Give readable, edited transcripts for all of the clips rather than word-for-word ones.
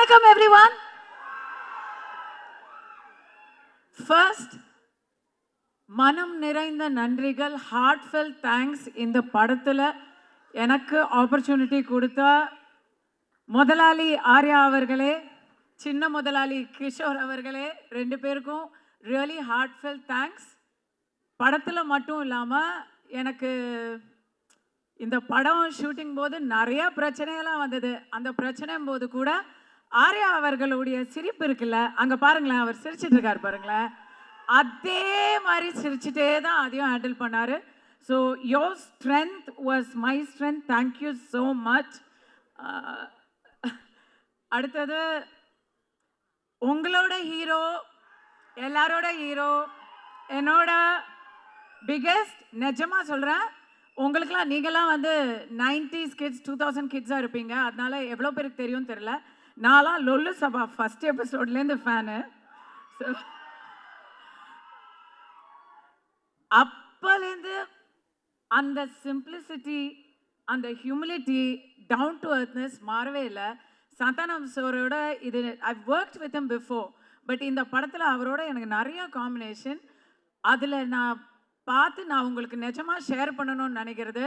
Welcome everyone. First, மனம் நிறைந்த நன்றிகள், heartfelt thanks. இந்த படத்துல எனக்கு ஆப்பர்ச்சுனிட்டி கொடுத்த முதலாளி ஆர்யா அவர்களே, சின்ன முதலாளி கிஷோர் அவர்களே, ரெண்டு பேருக்கும் ரியலி heartfelt thanks. படத்துல மட்டும் இல்லாம எனக்கு இந்த படம் ஷூட்டிங் போது நிறைய பிரச்சனையெல்லாம் வந்தது. அந்த பிரச்சனையும் போது கூட ஆர்யா அவர்களுடைய சிரிப்பு இருக்குல்ல, அங்க பாருங்களேன், அவர் சிரிச்சிட்டு இருக்காரு பாருங்களேன், அதே மாதிரி சிரிச்சுட்டே தான் அதையும் ஹேண்டில் பண்ணாரு. So your strength was my strength. Thank you so much. அடுத்தது உங்களோட ஹீரோ, எல்லாரோட ஹீரோ, என்னோட பிகெஸ்ட். நிஜமாக சொல்கிறேன், உங்களுக்குலாம் நீங்களாம் வந்து 90s கிட்ஸ் 2000 கிட்ஸாக இருப்பீங்க. அதனால எவ்வளோ பேருக்கு தெரியும்னு தெரில. நான்லாம் லொல்லு சபா ஃபஸ்ட் எபிசோட்லேருந்து ஃபேனு. ஸோ அப்போலேருந்து அந்த சிம்பிளிசிட்டி, அந்த ஹியூமிலிட்டி, டவுன் டு அர்த்னஸ் மாறவே இல்லை. சந்தானம் சாரோட இது ஐ worked with him before, but இந்த படத்தில் அவரோட எனக்கு நிறையா காம்பினேஷன். அதில் நான் உங்களுக்கு நிஜமாக ஷேர் பண்ணணும்னு நினைக்கிறது,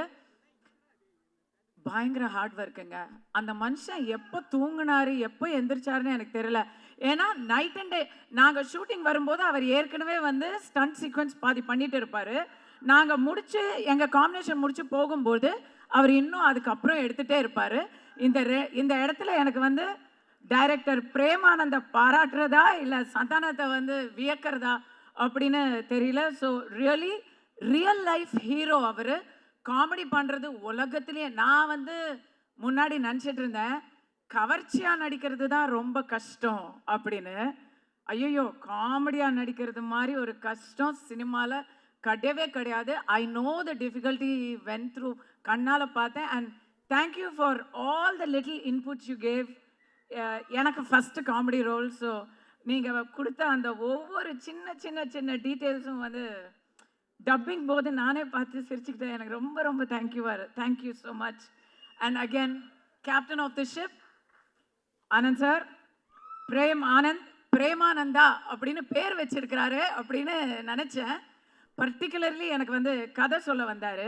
பயங்கர ஹார்ட் ஒர்க்குங்க. அந்த மனுஷன் எப்போ தூங்கினாரு, எப்போ எந்திரிச்சாருன்னு எனக்கு தெரியல. ஏன்னா நைட் அண்ட் டே நாங்கள் ஷூட்டிங் வரும்போது அவர் ஏற்கனவே வந்து ஸ்டண்ட் சீக்வன்ஸ் பாதி பண்ணிட்டு இருப்பார். நாங்கள் முடிச்சு எங்கள் காம்பினேஷன் முடிச்சு போகும்போது அவர் இன்னும் அதுக்கப்புறம் எடுத்துகிட்டே இருப்பார். இந்த இடத்துல எனக்கு வந்து டைரக்டர் பிரேமானந்த பாராட்டுறதா இல்லை சந்தானத்தை வந்து வியக்கிறதா அப்படின்னு தெரியல. ஸோ ரியல் லைஃப் ஹீரோ அவர். காமெடி பண்ணுறது உலகத்திலேயே நான் வந்து முன்னாடி நினச்சிட்டு இருந்தேன், கவர்ச்சியாக நடிக்கிறது தான் ரொம்ப கஷ்டம் அப்படின்னு. ஐயோ, காமெடியாக நடிக்கிறது மாதிரி ஒரு கஷ்டம் சினிமாவில் கிடையவே கிடையாது. I know the difficulty went through, கண்ணால் பார்த்தேன். And thank you for all the little inputs you gave. எனக்கு ஃபஸ்ட்டு காமெடி ரோல். ஸோ நீங்கள் கொடுத்த அந்த ஒவ்வொரு சின்ன சின்ன சின்ன டீட்டெயில்ஸும் வந்து டப்பிங் போது நானே பார்த்து சிரிச்சுக்கிட்டேன். எனக்கு ரொம்ப ரொம்ப thank you so much. And again captain of the ship Anand sir, Premananda அப்படின்னு பேர் வச்சிருக்கிறாரு அப்படின்னு நினச்சேன். பர்டிகுலர்லி எனக்கு வந்து கதை சொல்ல வந்தார்.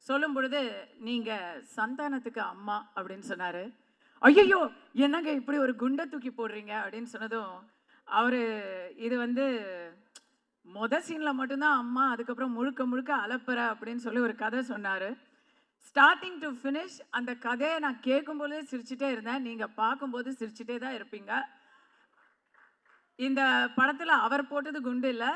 சொல்லும் பொழுது நீங்கள் சந்தானத்துக்கு அம்மா அப்படின்னு சொன்னார். ஐயோ, என்னங்க இப்படி ஒரு குண்டை தூக்கி போடுறீங்க அப்படின்னு சொன்னதும் அவர் இது வந்து சீனில் மட்டும்தான் அம்மா, அதுக்கப்புறம் முழுக்க முழுக்க அலப்பற அப்படின்னு சொல்லி ஒரு கதை சொன்னார். ஸ்டார்டிங் டு ஃபினிஷ் அந்த கதையை நான் கேட்கும்போதே சிரிச்சுட்டே இருந்தேன். நீங்கள் பார்க்கும்போது சிரிச்சுட்டே தான் இருப்பீங்க. இந்த படத்தில் அவர் போட்டது குண்டு இல்லை,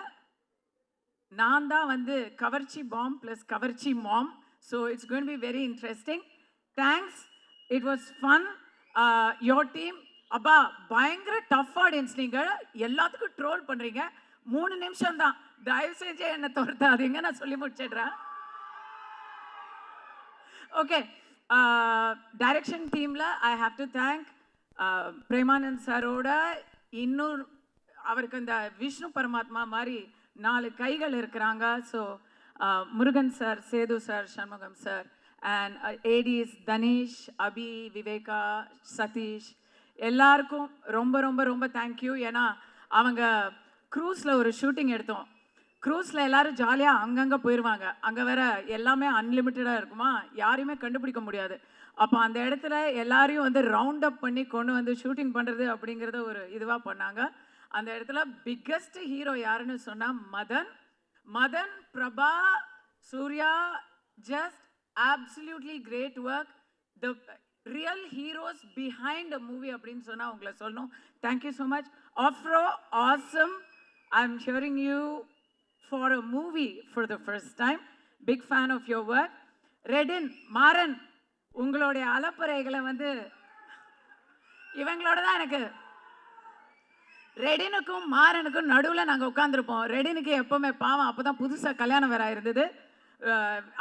நான் தான் வந்து கவர்ச்சி பாம் ப்ளஸ் கவர்ச்சி mom. So it's going to be very interesting. Thanks, it was fun. Your team, அப்பா பயங்கர டஃப் ஆடியன்ஸ். நீங்கள் எல்லாத்துக்கும் ட்ரோல் பண்ணுறீங்க. 3 நிமிஷம் தான், தயவு செஞ்சு என்னை தோர்த்தாதீங்க, நான் சொல்லி முடிச்சிடுறேன். ஓகே, டைரக்ஷன் டீமில் I have to thank Premanand சாரோட இன்னும் அவருக்கு இந்த விஷ்ணு பரமாத்மா மாதிரி 4 கைகள் இருக்கிறாங்க. So Murugan sir, Sethu sir, Shanmugam sir, and ADs Thanish, Abhi, Viveka, Sathish, எல்லாருக்கும் ரொம்ப ரொம்ப ரொம்ப தேங்க்யூ. ஏன்னா அவங்க க்ரூஸில் ஒரு ஷூட்டிங் எடுத்தோம். க்ரூஸில் எல்லோரும் ஜாலியாக அங்கங்கே போயிடுவாங்க. அங்கே வேற எல்லாமே அன்லிமிட்டடாக இருக்குமா, யாரையுமே கண்டுபிடிக்க முடியாது. அப்போ அந்த இடத்துல எல்லாரையும் வந்து ரவுண்ட் அப் பண்ணி கொண்டு வந்து ஷூட்டிங் பண்ணுறது அப்படிங்கிறத ஒரு இதுவாக பண்ணாங்க. அந்த இடத்துல பிக்கஸ்ட் ஹீரோ யாருன்னு சொன்னால் Madan, Prabha, Surya, just absolutely great work. The real heroes behind a movie அப்படின்னு சொன்னால் உங்களை சொல்லணும். Thank you so much. Afro, awesome. I'm hearing you for a movie for the first time. Big fan of your work. Redin, Maran, உங்களுடைய அலப்பறைகளை வந்து இவங்களோட தான் எனக்கு, ரெடினுக்கும் மாறனுக்கும் நடுவில் நாங்கள் உட்காந்துருப்போம். ரெடினுக்கு எப்போவுமே பாவம், அப்போ தான் புதுசாக கல்யாணம் வேற இருந்தது.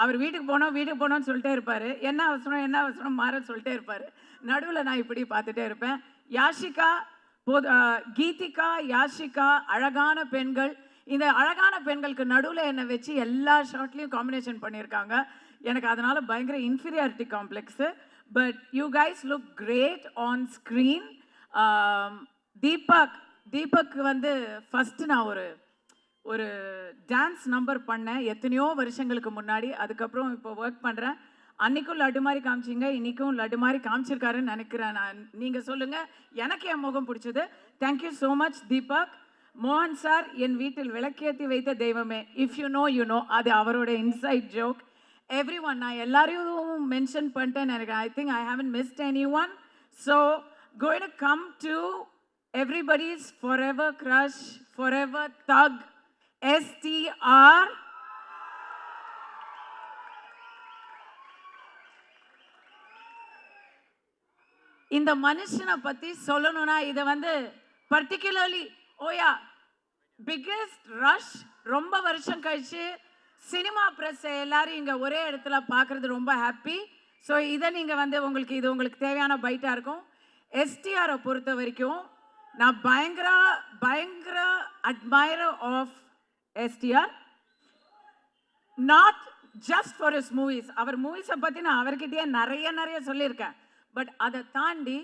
அவர் வீட்டுக்கு போனோம்னு சொல்லிட்டே இருப்பார். என்ன அவசரம் மாறன் சொல்லிட்டே இருப்பார். நடுவில் நான் இப்படி பார்த்துட்டே இருப்பேன். யாஷிகா, கீதிகா, யாஷிகா, அழகான பெண்கள். இந்த அழகான பெண்களுக்கு நடுவில் என்னை வச்சு எல்லா ஷார்ட்லேயும் காம்பினேஷன் பண்ணியிருக்காங்க. எனக்கு அதனால் பயங்கர inferiority complex. But you guys look great on screen. Deepak வந்து ஃபஸ்ட்டு நான் ஒரு டான்ஸ் நம்பர் பண்ணேன் எத்தனையோ வருஷங்களுக்கு முன்னாடி. அதுக்கப்புறம் இப்போ ஒர்க் பண்ணுறேன். அன்னைக்கும் லட்டு மாதிரி காமிச்சிங்க, இன்னைக்கும் லட்டு மாதிரி காமிச்சிருக்காருன்னு நினைக்கிறேன். நீங்கள் சொல்லுங்கள், எனக்கு என் முகம் பிடிச்சது. Thank you so much Deepak. மோகன் சார், என் வீட்டில் விளக்கேற்றி வைத்த தெய்வமே, if you know you know, அது அவரோட இன்சைட் ஜோக். எவ்ரி ஒன், நான் எல்லாரையும் மென்ஷன் பண்ணிட்டேன்னு நினைக்கிறேன். I think I haven't mist any one. So going to come to everybody's forever crush, forever thug, STR. இந்த மனுஷனை பத்தி சொல்லணும்னா இதை வந்து பர்டிகுலர்லி ஓயா பிக்கெஸ்ட் ரஷ். ரொம்ப வருஷம் கழிச்சு சினிமா பிரஸ் எல்லாரும் இங்கே ஒரே இடத்துல பார்க்குறது ரொம்ப ஹாப்பி. ஸோ இதை நீங்கள் வந்து உங்களுக்கு தேவையான பைட்டாக இருக்கும். எஸ்டிஆரை பொறுத்த வரைக்கும் நான் பயங்கர admirer of STR. Not just for his movies. அவர் மூவிஸை பற்றி நான் அவர்கிட்டயே நிறைய சொல்லியிருக்கேன். பட் அதை தாண்டி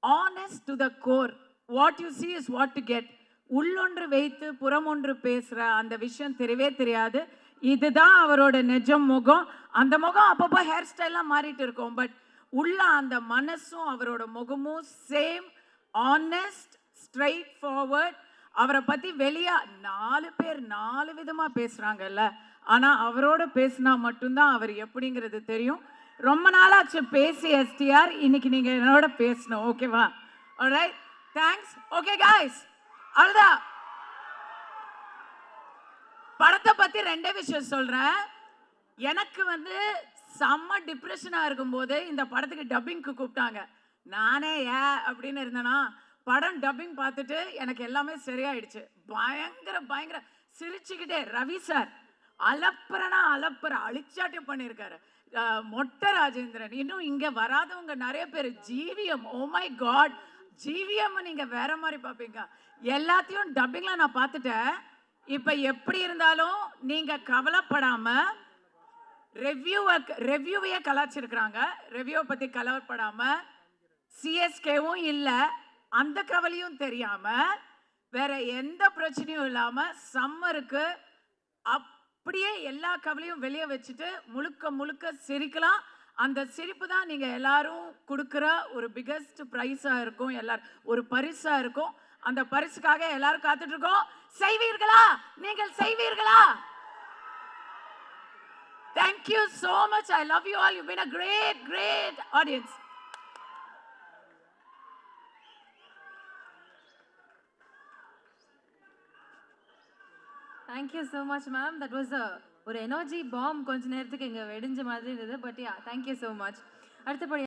honest to the core, what you see is what to get. உள்ளொன்று வைத்து புறமொன்று பேசுகிற அந்த விஷயம் தெரியவே தெரியாது. இதுதான் அவரோட நிஜம் முகம். அந்த முகம் அப்பப்போ ஹேர் ஸ்டைல்லாம் மாறிட்டு இருக்கும். பட் உள்ள அந்த மனசும் அவரோட முகமும் சேம், ஆனஸ்ட், ஸ்ட்ரெயிட் ஃபார்வர்ட். அவரை பற்றி வெளியே 4 பேர் 4 விதமாக பேசுகிறாங்கல்ல, ஆனால் அவரோட பேசினா மட்டும்தான் அவர் எப்படிங்கிறது தெரியும். ரொம்ப நாளாச்சு பேசி எஸ்டிஆர், இன்னைக்கு நீங்கள் என்னோட பேசணும். ஓகேவா? Alright, thanks. ஓகே காய்ஸ், அவ்வளோதான். படத்தை பற்றி 2 விஷயம் சொல்கிறேன். எனக்கு வந்து செம்ம டிப்ரெஷனாக இருக்கும்போது இந்த படத்துக்கு டப்பிங்க்கு கூப்பிட்டாங்க. நானே அப்படின்னு இருந்தேன்னா, படம் டப்பிங் பார்த்துட்டு எனக்கு எல்லாமே சரியாயிடுச்சு. பயங்கர சிரிச்சுக்கிட்டே ரவி சார் அலப்புற அழிச்சாட்டம் பண்ணியிருக்காரு. மொட்டை ராஜேந்திரன், இன்னும் இங்கே வராதவங்க நிறைய பேர். GVM, oh my God, GVM நீங்கள் வேற மாதிரி பார்ப்பீங்க. எல்லாத்தையும் டப்பிங்கில் நான் பார்த்துட்டேன். இப்போ எப்படி இருந்தாலும் நீங்கள் கவலைப்படாமல் ரெவ்யூவையே கலாச்சிருக்கிறாங்க. ரெவ்யூவை பற்றி கவலைப்படாமல், சிஎஸ்கேவும் இல்லை, அந்த கவலையும் தெரியாமல், வேற எந்த பிரச்சனையும் இல்லாமல் சம்மருக்கு அப்படியே எல்லா கவலையும் வெளியே வச்சுட்டு முழுக்க சிரிக்கலாம். அந்த சிரிப்பு தான் நீங்கள் எல்லாரும் கொடுக்குற ஒரு பிகெஸ்ட் ப்ரைஸாக இருக்கும். எல்லாரும் ஒரு பரிசாக இருக்கும். அந்த பரிசுக்காக எல்லாரும் காத்துட்டு இருக்கோம். செய்வீர்களா? நீங்கள் செய்வீர்களா? Thank you so much. I love you all. You've been a great audience. Thank you so much, ma'am. That was ஒரு எனர்ஜி பாம். கொஞ்ச நேரத்துக்கு இங்கே வெடிஞ்ச மாதிரி இருந்தது. But yeah, thank you so much. அடுத்தபடி